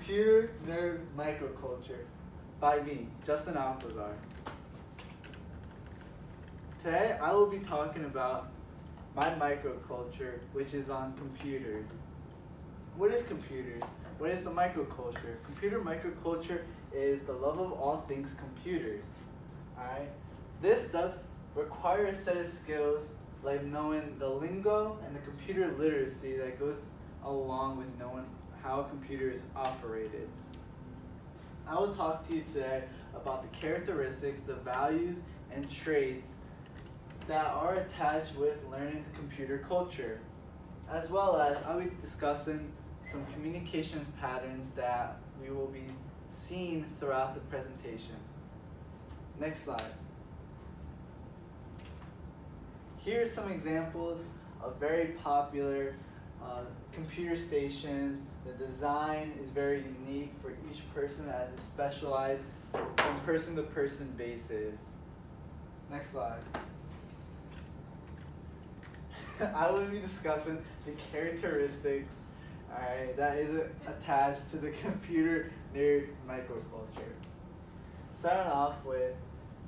Computer Nerd Microculture by me, Justin Alcazar. Today I will be talking about my microculture, which is on computers. What is computers? What is the microculture? Computer microculture is the love of all things computers. Alright? This does require a set of skills like knowing the lingo and the computer literacy that goes along with knowing how a computer is operated. I will talk to you today about the characteristics, the values, and traits that are attached with learning the computer culture, as well as I'll be discussing some communication patterns that we will be seeing throughout the presentation. Next slide. Here are some examples of very popular computer stations. The design is very unique for each person as it's specialized on person-to-person basis. Next slide. I will be discussing the characteristics, alright, that is attached to the computer nerd microculture. Starting off with,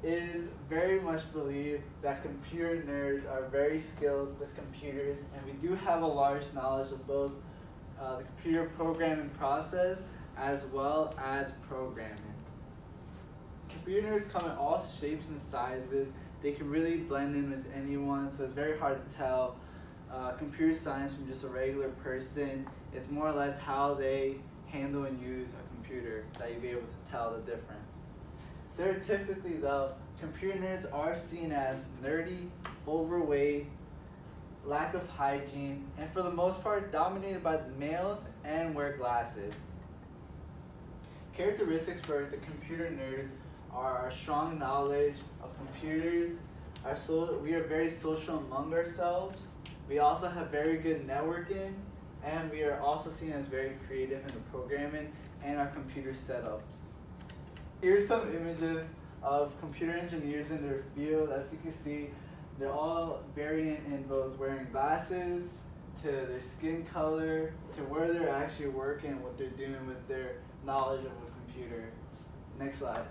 it is very much believed that computer nerds are very skilled with computers, and we do have a large knowledge of both the computer programming process as well as programming. Computer nerds come in all shapes and sizes. They can really blend in with anyone, so it's very hard to tell computer science from just a regular person. It's more or less how they handle and use a computer that you'll be able to tell the difference. Stereotypically though, computer nerds are seen as nerdy, overweight, lack of hygiene, and for the most part dominated by the males and wear glasses. Characteristics for the computer nerds are our strong knowledge of computers. We are very social among ourselves. We also have very good networking, and we are also seen as very creative in the programming and our computer setups. Here's some images of computer engineers in their field. As you can see, they're all varying in both wearing glasses, to their skin color, to where they're actually working, what they're doing with their knowledge of a computer. Next slide.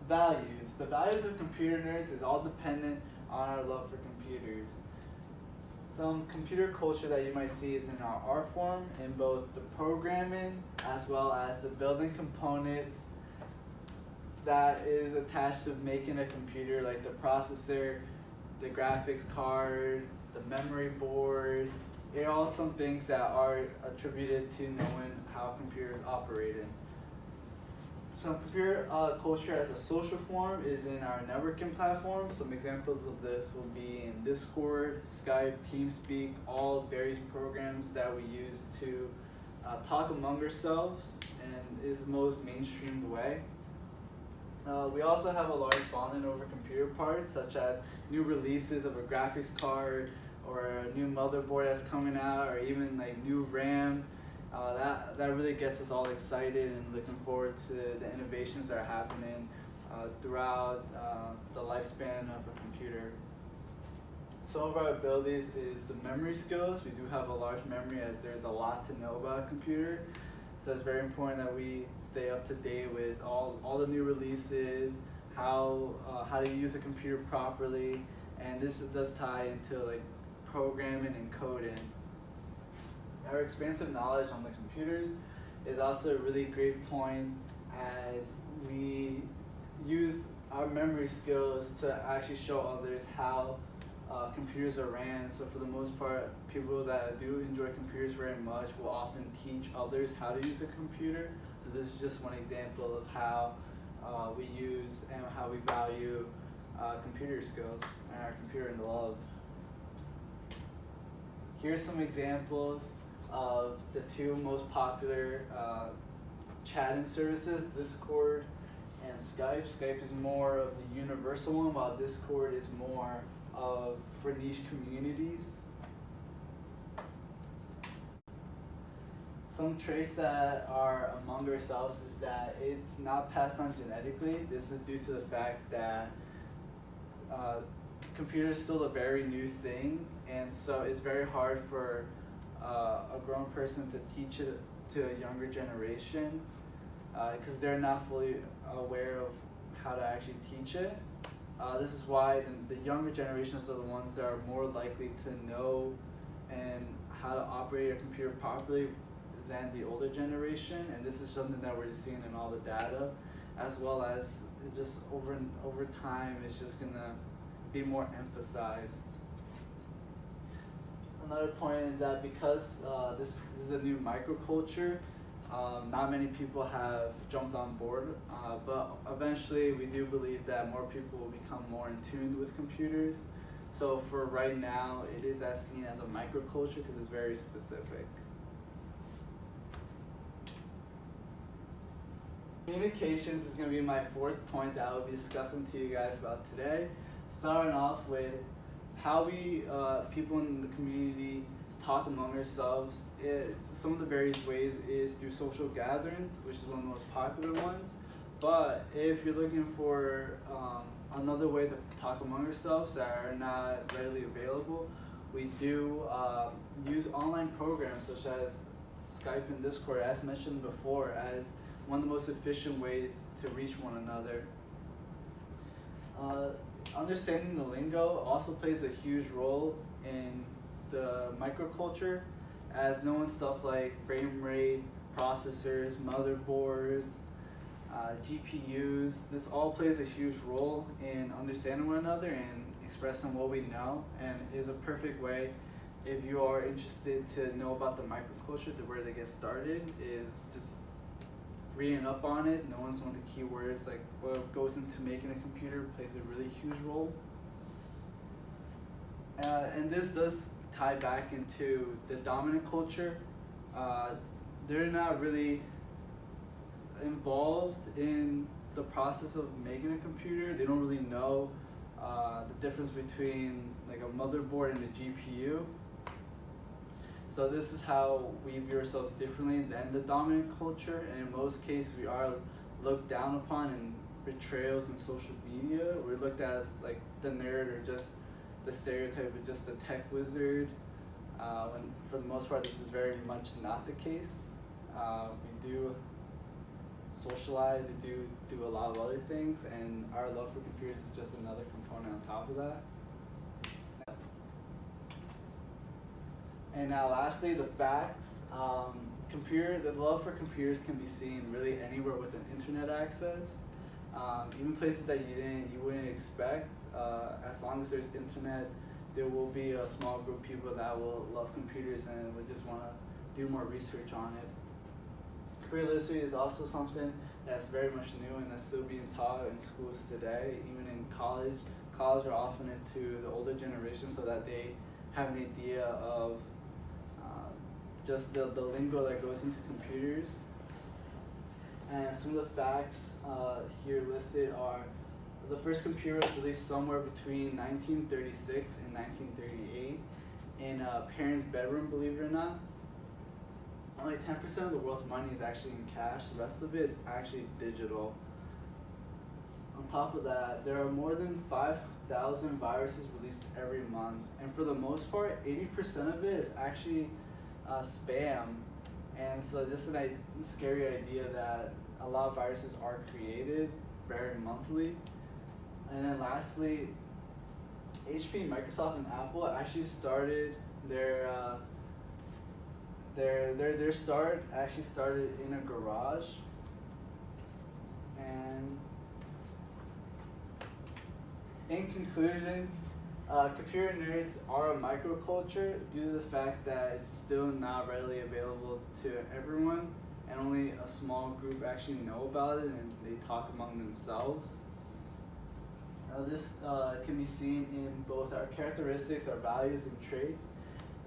Values. The values of computer nerds is all dependent on our love for computers. Some computer culture that you might see is in our art form, in both the programming as well as the building components that is attached to making a computer, like the processor, the graphics card, the memory board. They're all some things that are attributed to knowing how computers operated. Some computer culture as a social form is in our networking platform. Some examples of this will be in Discord, Skype, TeamSpeak, all various programs that we use to talk among ourselves and is the most mainstreamed way. We also have a large bonding over computer parts, such as new releases of a graphics card or a new motherboard that's coming out, or even like new RAM. That really gets us all excited and looking forward to the innovations that are happening throughout the lifespan of a computer. Some of our abilities is the memory skills. We do have a large memory as there's a lot to know about a computer. So it's very important that we stay up to date with all the new releases, how to use a computer properly, and this does tie into like programming and coding. Our expansive knowledge on the computers is also a really great point, as we use our memory skills to actually show others how computers are ran. So for the most part, people that do enjoy computers very much will often teach others how to use a computer. So this is just one example of how we use and how we value computer skills and our computer and love. Here's some examples of the two most popular chatting services, Discord and Skype. Skype is more of the universal one, while Discord is more of for niche communities. Some traits that are among ourselves is that it's not passed on genetically. This is due to the fact that computers is still a very new thing, and so it's very hard for a grown person to teach it to a younger generation, because they're not fully aware of how to actually teach it. This is why the younger generations are the ones that are more likely to know and how to operate a computer properly than the older generation, and this is something that we're just seeing in all the data, as well as it just over time it's just gonna be more emphasized. Another point is that because this is a new microculture, not many people have jumped on board, but eventually we do believe that more people will become more in tune with computers. So for right now, it is as seen as a microculture because it's very specific. Communications is going to be my fourth point that I will be discussing to you guys about today. Starting off with how we, people in the community, talk among ourselves. Some of the various ways is through social gatherings, which is one of the most popular ones. But if you're looking for another way to talk among ourselves that are not readily available, we do use online programs such as Skype and Discord, as mentioned before, as one of the most efficient ways to reach one another. Understanding the lingo also plays a huge role in the microculture, as knowing stuff like frame rate, processors, motherboards, GPUs, this all plays a huge role in understanding one another and expressing what we know, and is a perfect way if you are interested to know about the microculture. The way to get started is just reading up on it, knowing some of the keywords, like what goes into making a computer plays a really huge role. And this does tie back into the dominant culture. They're not really involved in the process of making a computer. They don't really know the difference between like a motherboard and a GPU. So this is how we view ourselves differently than the dominant culture, and in most cases we are looked down upon in portrayals in social media. We're looked at as like the nerd, or just the stereotype of just the tech wizard, when for the most part this is very much not the case. We do socialize, we do a lot of other things, and our love for computers is just another component on top of that. And now lastly, the facts. The love for computers can be seen really anywhere with an internet access. Even places that you wouldn't expect. As long as there's internet, there will be a small group of people that will love computers and would just want to do more research on it. Career literacy is also something that's very much new and that's still being taught in schools today. Even in college are often into the older generation so that they have an idea of just the lingo that goes into computers. And some of the facts here listed are: the first computer was released somewhere between 1936 and 1938 in a parent's bedroom, believe it or not. Only 10% of the world's money is actually in cash. The rest of it is actually digital. On top of that, there are more than 5,000 viruses released every month. And for the most part, 80% of it is actually spam. And so just a scary idea that a lot of viruses are created very monthly. And then lastly, HP, Microsoft, and Apple actually started their start actually started in a garage. And in conclusion, computer nerds are a microculture due to the fact that it's still not readily available to everyone, and only a small group actually know about it and they talk among themselves. This can be seen in both our characteristics, our values and traits,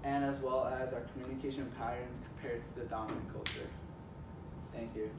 and as well as our communication patterns compared to the dominant culture. Thank you.